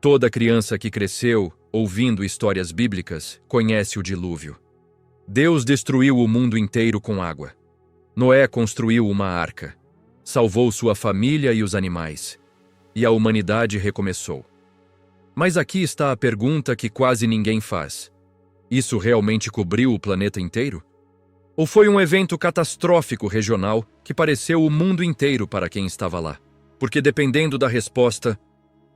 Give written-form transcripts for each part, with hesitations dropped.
Toda criança que cresceu ouvindo histórias bíblicas conhece o dilúvio. Deus destruiu o mundo inteiro com água. Noé construiu uma arca, salvou sua família e os animais, e a humanidade recomeçou. Mas aqui está a pergunta que quase ninguém faz. Isso realmente cobriu o planeta inteiro? Ou foi um evento catastrófico regional que pareceu o mundo inteiro para quem estava lá? Porque dependendo da resposta,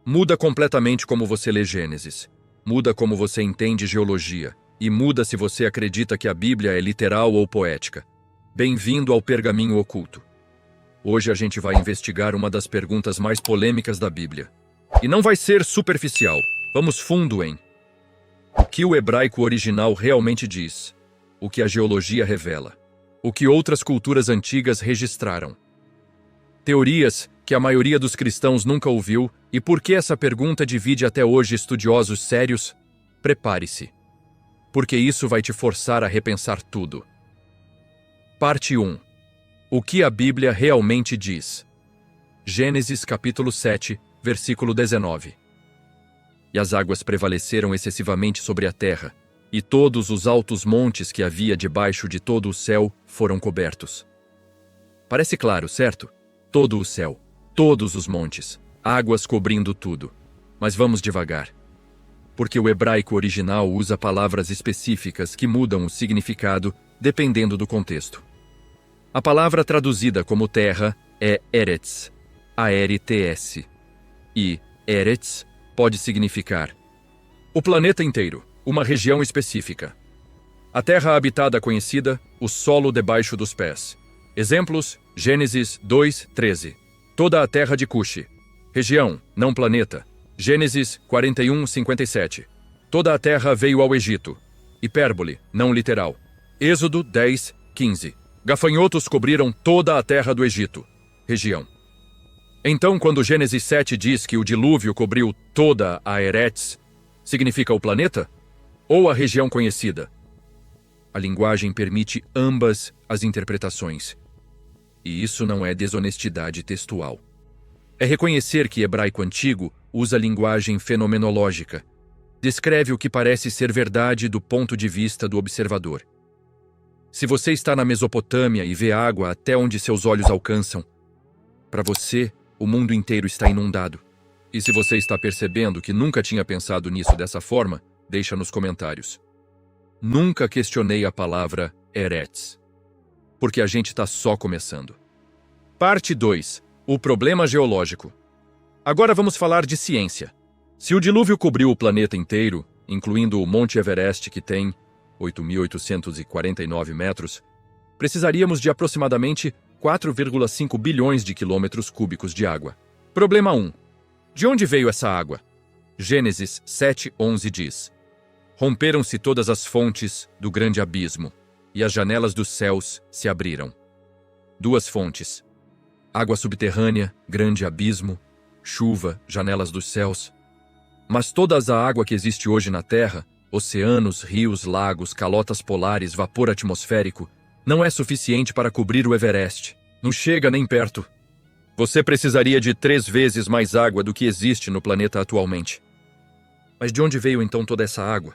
muda completamente como você lê Gênesis, muda como você entende geologia, e muda se você acredita que a Bíblia é literal ou poética. Bem-vindo ao Pergaminho Oculto. Hoje a gente vai investigar uma das perguntas mais polêmicas da Bíblia. E não vai ser superficial, vamos fundo em o que o hebraico original realmente diz, o que a geologia revela, o que outras culturas antigas registraram. Teorias que a maioria dos cristãos nunca ouviu e por que essa pergunta divide até hoje estudiosos sérios? Prepare-se, porque isso vai te forçar a repensar tudo. Parte 1. O que a Bíblia realmente diz? Gênesis capítulo 7, versículo 19. E as águas prevaleceram excessivamente sobre a terra, e todos os altos montes que havia debaixo de todo o céu foram cobertos. Parece claro, certo? Todo o céu, todos os montes, águas cobrindo tudo. Mas vamos devagar. Porque o hebraico original usa palavras específicas que mudam o significado dependendo do contexto. A palavra traduzida como terra é Eretz, A-R-T-S. E Eretz pode significar o planeta inteiro, uma região específica. A terra habitada conhecida, o solo debaixo dos pés. Exemplos, Gênesis 2:13. Toda a terra de Cuxi. Região, não planeta. Gênesis 41:57. Toda a terra veio ao Egito. Hipérbole, não literal. Êxodo 10:15. Gafanhotos cobriram toda a terra do Egito. Região. Então, quando Gênesis 7 diz que o dilúvio cobriu toda a Eretz, significa o planeta? Ou a região conhecida? A linguagem permite ambas as interpretações. E isso não é desonestidade textual. É reconhecer que hebraico antigo usa linguagem fenomenológica. Descreve o que parece ser verdade do ponto de vista do observador. Se você está na Mesopotâmia e vê água até onde seus olhos alcançam, para você, o mundo inteiro está inundado. E se você está percebendo que nunca tinha pensado nisso dessa forma, deixa nos comentários. Nunca questionei a palavra Eretz, porque a gente está só começando. Parte 2. O problema geológico. Agora vamos falar de ciência. Se o dilúvio cobriu o planeta inteiro, incluindo o Monte Everest, que tem 8.849 metros, precisaríamos de aproximadamente 4,5 bilhões de quilômetros cúbicos de água. Problema 1. De onde veio essa água? Gênesis 7:11 diz: Romperam-se todas as fontes do grande abismo, e as janelas dos céus se abriram. Duas fontes. Água subterrânea, grande abismo, chuva, janelas dos céus. Mas toda a água que existe hoje na Terra, oceanos, rios, lagos, calotas polares, vapor atmosférico, não é suficiente para cobrir o Everest. Não chega nem perto. Você precisaria de 3 vezes mais água do que existe no planeta atualmente. Mas de onde veio então toda essa água?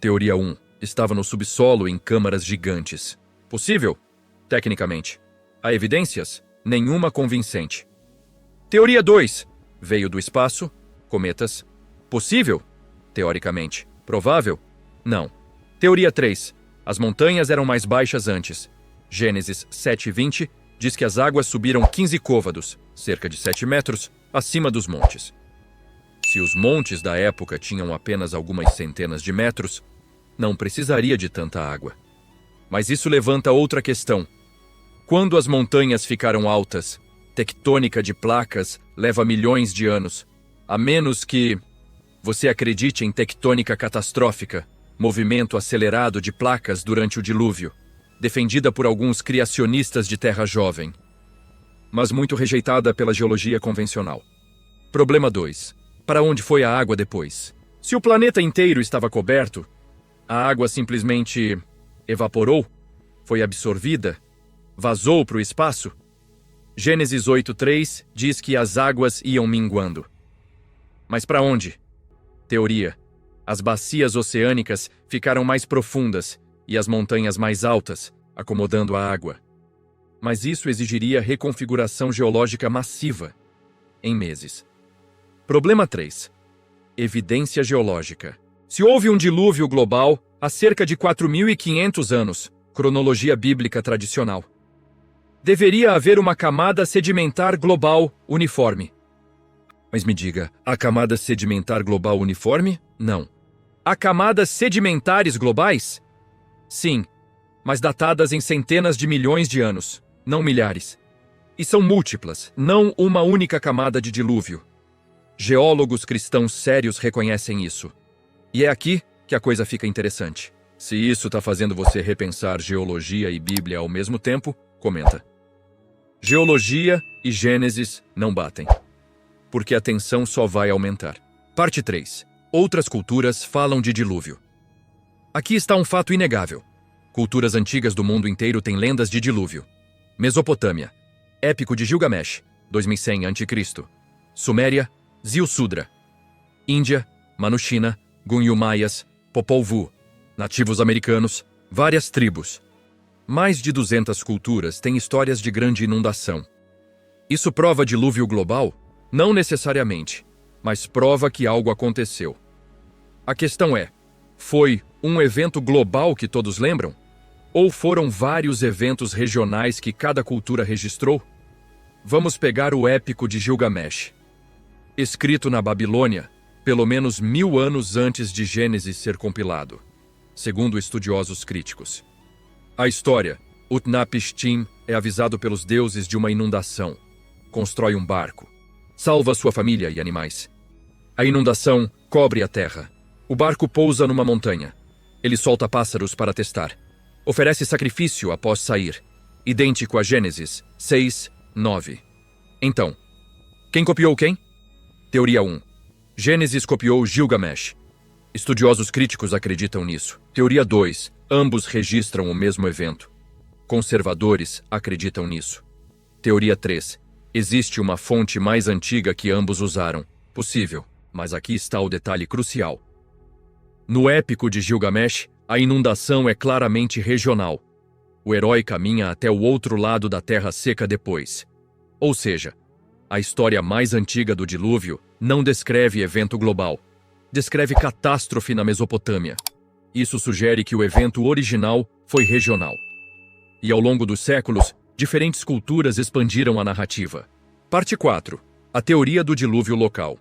Teoria 1. Estava no subsolo em câmaras gigantes. Possível? Tecnicamente. Há evidências? Nenhuma convincente. Teoria 2. Veio do espaço? Cometas? Possível? Teoricamente. Provável? Não. Teoria 3. As montanhas eram mais baixas antes. Gênesis 7:20 diz que as águas subiram 15 côvados, cerca de 7 metros, acima dos montes. Se os montes da época tinham apenas algumas centenas de metros, não precisaria de tanta água. Mas isso levanta outra questão. Quando as montanhas ficaram altas, tectônica de placas leva milhões de anos, a menos que você acredite em tectônica catastrófica, movimento acelerado de placas durante o dilúvio, defendida por alguns criacionistas de terra jovem, mas muito rejeitada pela geologia convencional. Problema 2. Para onde foi a água depois? Se o planeta inteiro estava coberto, a água simplesmente evaporou? Foi absorvida? Vazou para o espaço? Gênesis 8:3 diz que as águas iam minguando. Mas para onde? Teoria: as bacias oceânicas ficaram mais profundas e as montanhas mais altas, acomodando a água. Mas isso exigiria reconfiguração geológica massiva, em meses. Problema 3. Evidência geológica. Se houve um dilúvio global há cerca de 4.500 anos, cronologia bíblica tradicional, deveria haver uma camada sedimentar global uniforme. Mas me diga, há camada sedimentar global uniforme? Não. Há camadas sedimentares globais? Sim, mas datadas em centenas de milhões de anos, não milhares. E são múltiplas, não uma única camada de dilúvio. Geólogos cristãos sérios reconhecem isso. E é aqui que a coisa fica interessante. Se isso está fazendo você repensar geologia e Bíblia ao mesmo tempo, comenta. Geologia e Gênesis não batem, porque a tensão só vai aumentar. Parte 3. Outras culturas falam de dilúvio. Aqui está um fato inegável. Culturas antigas do mundo inteiro têm lendas de dilúvio. Mesopotâmia, Épico de Gilgamesh, 2100 a.C. Suméria, Ziusudra. Índia, Manushina, Gunyu Maias, Popol Vuh. Nativos americanos, várias tribos. Mais de 200 culturas têm histórias de grande inundação. Isso prova dilúvio global? Não necessariamente, mas prova que algo aconteceu. A questão é, foi um evento global que todos lembram? Ou foram vários eventos regionais que cada cultura registrou? Vamos pegar o Épico de Gilgamesh. Escrito na Babilônia, pelo menos 1000 anos antes de Gênesis ser compilado, segundo estudiosos críticos. A história, Utnapishtim é avisado pelos deuses de uma inundação. Constrói um barco. Salva sua família e animais. A inundação cobre a terra. O barco pousa numa montanha. Ele solta pássaros para testar. Oferece sacrifício após sair. Idêntico a Gênesis 6, 9. Então, quem copiou quem? Teoria 1. Gênesis copiou Gilgamesh. Estudiosos críticos acreditam nisso. Teoria 2. Ambos registram o mesmo evento. Conservadores acreditam nisso. Teoria 3. Existe uma fonte mais antiga que ambos usaram. Possível, mas aqui está o detalhe crucial. No Épico de Gilgamesh, a inundação é claramente regional. O herói caminha até o outro lado da terra seca depois. Ou seja, a história mais antiga do dilúvio não descreve evento global. Descreve catástrofe na Mesopotâmia. Isso sugere que o evento original foi regional. E ao longo dos séculos, diferentes culturas expandiram a narrativa. Parte 4. A teoria do dilúvio local.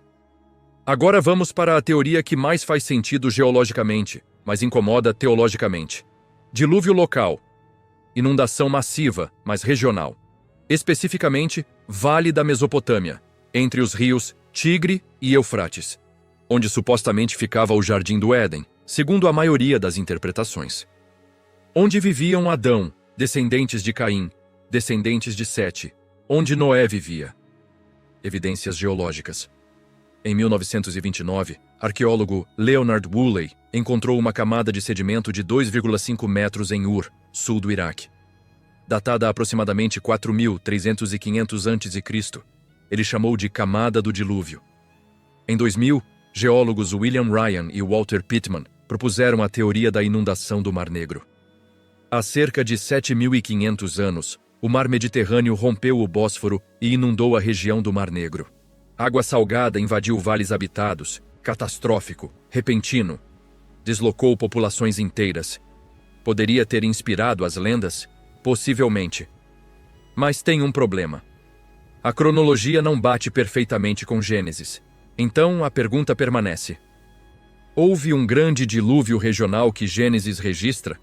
Agora vamos para a teoria que mais faz sentido geologicamente, mas incomoda teologicamente. Dilúvio local. Inundação massiva, mas regional. Especificamente, Vale da Mesopotâmia, entre os rios Tigre e Eufrates, onde supostamente ficava o Jardim do Éden, segundo a maioria das interpretações. Onde viviam Adão, descendentes de Caim, descendentes de Sete, onde Noé vivia. Evidências geológicas. Em 1929, arqueólogo Leonard Woolley encontrou uma camada de sedimento de 2,5 metros em Ur, sul do Iraque. Datada a aproximadamente 4.300 e 500 a.C., ele chamou de Camada do Dilúvio. Em 2000, geólogos William Ryan e Walter Pittman propuseram a teoria da inundação do Mar Negro. Há cerca de 7.500 anos, o mar Mediterrâneo rompeu o Bósforo e inundou a região do Mar Negro. Água salgada invadiu vales habitados, catastrófico, repentino. Deslocou populações inteiras. Poderia ter inspirado as lendas? Possivelmente. Mas tem um problema. A cronologia não bate perfeitamente com Gênesis. Então a pergunta permanece. Houve um grande dilúvio regional que Gênesis registra?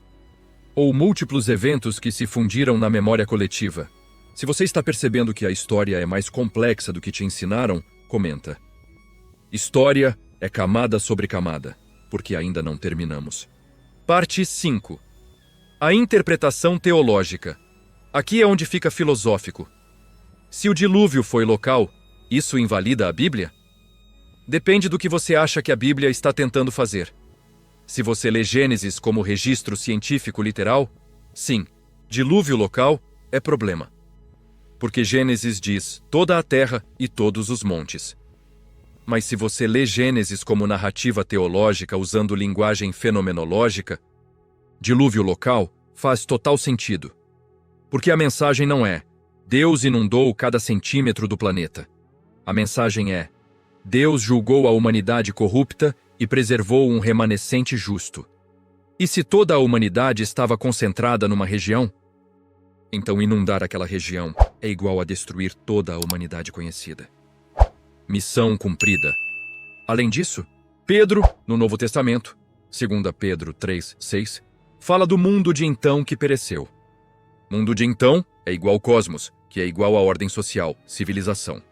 Ou múltiplos eventos que se fundiram na memória coletiva? Se você está percebendo que a história é mais complexa do que te ensinaram, comenta. História é camada sobre camada, porque ainda não terminamos. Parte 5. A interpretação teológica. Aqui é onde fica filosófico. Se o dilúvio foi local, isso invalida a Bíblia? Depende do que você acha que a Bíblia está tentando fazer. Se você lê Gênesis como registro científico literal, sim, dilúvio local é problema. Porque Gênesis diz toda a terra e todos os montes. Mas se você lê Gênesis como narrativa teológica usando linguagem fenomenológica, dilúvio local faz total sentido. Porque a mensagem não é Deus inundou cada centímetro do planeta. A mensagem é Deus julgou a humanidade corrupta e preservou um remanescente justo. E se toda a humanidade estava concentrada numa região, então inundar aquela região é igual a destruir toda a humanidade conhecida. Missão cumprida. Além disso, Pedro, no Novo Testamento, 2 Pedro 3:6, fala do mundo de então que pereceu. Mundo de então é igual ao cosmos, que é igual à ordem social, civilização.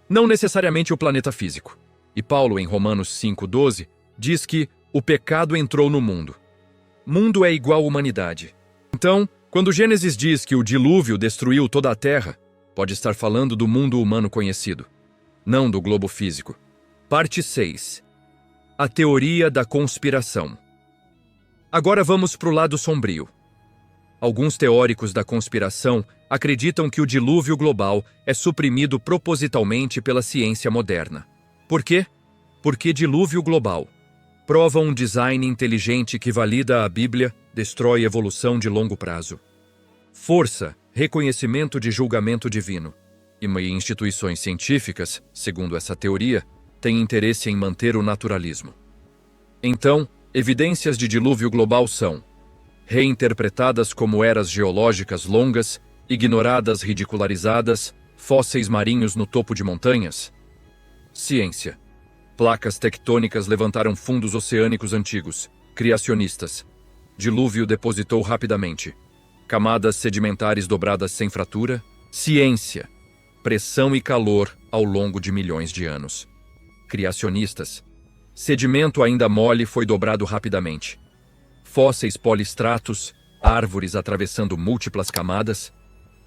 Não necessariamente o planeta físico. E Paulo, em Romanos 5:12, diz que o pecado entrou no mundo. Mundo é igual à humanidade. Então, quando Gênesis diz que o dilúvio destruiu toda a Terra, pode estar falando do mundo humano conhecido, não do globo físico. Parte 6. A teoria da conspiração. Agora vamos para o lado sombrio. Alguns teóricos da conspiração acreditam que o dilúvio global é suprimido propositalmente pela ciência moderna. Por quê? Porque dilúvio global prova um design inteligente que valida a Bíblia, destrói evolução de longo prazo. Força, reconhecimento de julgamento divino. E instituições científicas, segundo essa teoria, têm interesse em manter o naturalismo. Então, evidências de dilúvio global são reinterpretadas como eras geológicas longas, ignoradas, ridicularizadas, fósseis marinhos no topo de montanhas. Ciência. Placas tectônicas levantaram fundos oceânicos antigos, criacionistas. Dilúvio depositou rapidamente. Camadas sedimentares dobradas sem fratura. Ciência. Pressão e calor ao longo de milhões de anos. Criacionistas. Sedimento ainda mole foi dobrado rapidamente. Fósseis polistratos, árvores atravessando múltiplas camadas.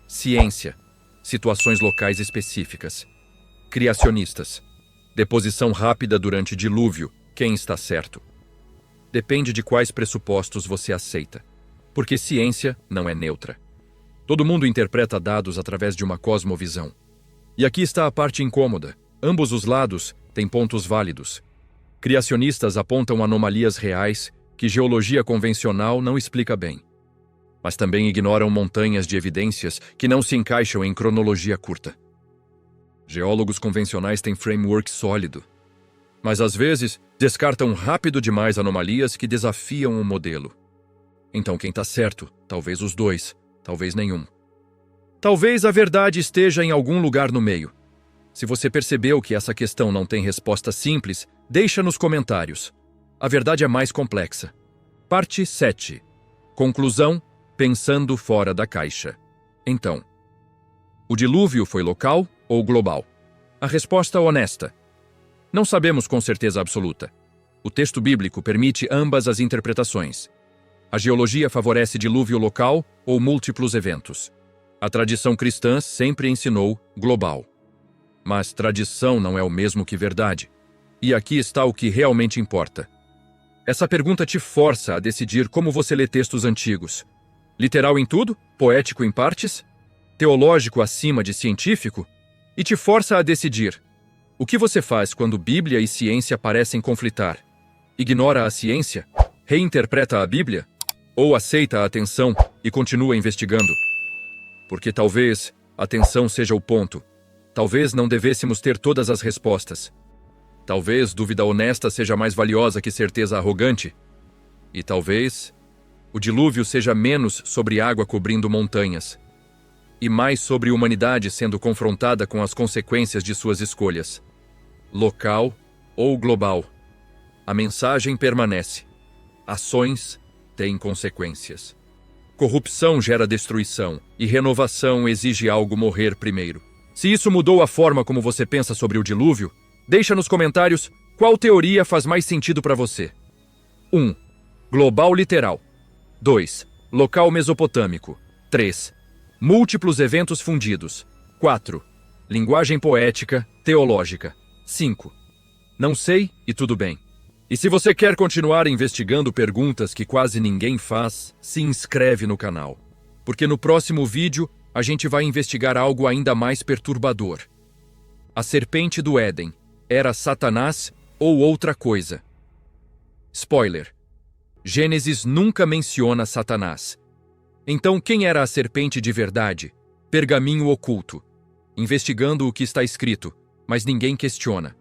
Ciência. Situações locais específicas. Criacionistas. Deposição rápida durante dilúvio. Quem está certo? Depende de quais pressupostos você aceita. Porque ciência não é neutra. Todo mundo interpreta dados através de uma cosmovisão. E aqui está a parte incômoda. Ambos os lados têm pontos válidos. Criacionistas apontam anomalias reais que geologia convencional não explica bem. Mas também ignoram montanhas de evidências que não se encaixam em cronologia curta. Geólogos convencionais têm framework sólido, mas às vezes descartam rápido demais anomalias que desafiam o modelo. Então quem está certo? Talvez os dois, talvez nenhum. Talvez a verdade esteja em algum lugar no meio. Se você percebeu que essa questão não tem resposta simples, deixa nos comentários. A verdade é mais complexa. Parte 7. Conclusão: pensando fora da caixa. Então, o dilúvio foi local ou global? A resposta honesta: não sabemos com certeza absoluta. O texto bíblico permite ambas as interpretações. A geologia favorece dilúvio local ou múltiplos eventos. A tradição cristã sempre ensinou global. Mas tradição não é o mesmo que verdade. E aqui está o que realmente importa. Essa pergunta te força a decidir como você lê textos antigos. Literal em tudo? Poético em partes? Teológico acima de científico? E te força a decidir. O que você faz quando Bíblia e ciência parecem conflitar? Ignora a ciência? Reinterpreta a Bíblia? Ou aceita a atenção e continua investigando? Porque talvez a atenção seja o ponto. Talvez não devêssemos ter todas as respostas. Talvez dúvida honesta seja mais valiosa que certeza arrogante. E talvez o dilúvio seja menos sobre água cobrindo montanhas e mais sobre humanidade sendo confrontada com as consequências de suas escolhas. Local ou global, a mensagem permanece. Ações têm consequências. Corrupção gera destruição e renovação exige algo morrer primeiro. Se isso mudou a forma como você pensa sobre o dilúvio, deixa nos comentários qual teoria faz mais sentido para você. 1. Global literal. 2. Local mesopotâmico. 3. Múltiplos eventos fundidos. 4. Linguagem poética, teológica. 5. Não sei e tudo bem. E se você quer continuar investigando perguntas que quase ninguém faz, se inscreve no canal. Porque no próximo vídeo a gente vai investigar algo ainda mais perturbador. A serpente do Éden Era Satanás ou outra coisa? Spoiler: Gênesis nunca menciona Satanás. Então quem era a serpente de verdade? Pergaminho oculto. Investigando o que está escrito, mas ninguém questiona.